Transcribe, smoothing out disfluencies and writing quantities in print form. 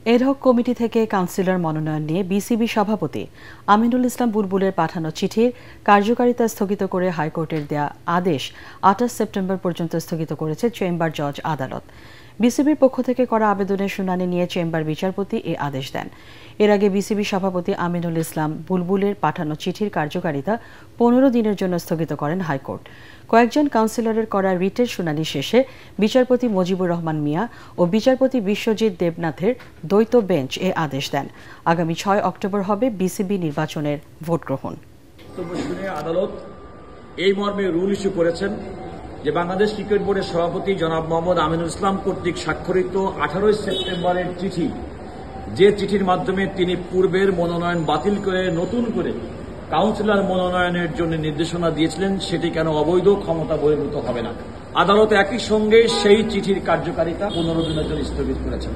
Ad hoc committee থেকে councillor মনোনয়ন নিয়ে বিসিবি সভাপতি আমিনুল ইসলাম বুলবুলের পাঠানো চিঠির কার্যকারিতা স্থগিত করে হাইকোর্টের দেয়া আদেশ ২৮ সেপ্টেম্বর পর্যন্ত স্থগিত করেছে চেম্বার জজ আদালত। বিসিবির পক্ষ থেকে করা আবেদনের শুনানি নিয়ে চেম্বার বিচারপতি এ আদেশ দেন। এর আগে বিসিবি সভাপতি আমিনুল ইসলাম বুলবুলের পাঠানো চিঠির কার্যকারিতা ১৫ দিনের জন্য স্থগিত করেন হাইকোর্ট। কয়েকজন কাউন্সিলরের করা রিটের শুনানি শেষে বিচারপতি মজিবুর রহমান মিয়া ও বিচারপতি বিশ্বজিৎ দেবনাথের দ্বৈত বেঞ্চ এ আদেশ দেন। আগামী ৬ অক্টোবর হবে বিসিবি নির্বাচনের ভোট গ্রহণ। আদালত এই মর্মে রুল ইস্যু করেছেন যে বাংলাদেশ ক্রিকেট বোর্ডের সভাপতি জনাব মোহাম্মদ আমিনুল ইসলাম কর্তৃক স্বাক্ষরিত ১৮ সেপ্টেম্বরের চিঠি, যে চিঠির মাধ্যমে তিনি পূর্বের মনোনয়ন বাতিল করে নতুন করে কাউন্সিলর মনোনয়নের জন্য নির্দেশনা দিয়েছিলেন, সেটি কেন অবৈধ ক্ষমতা বহির্ভূত হবে না। আদালত একই সঙ্গে সেই চিঠির কার্যকারিতা ১৫ দিনের জন্য স্থগিত করেছেন।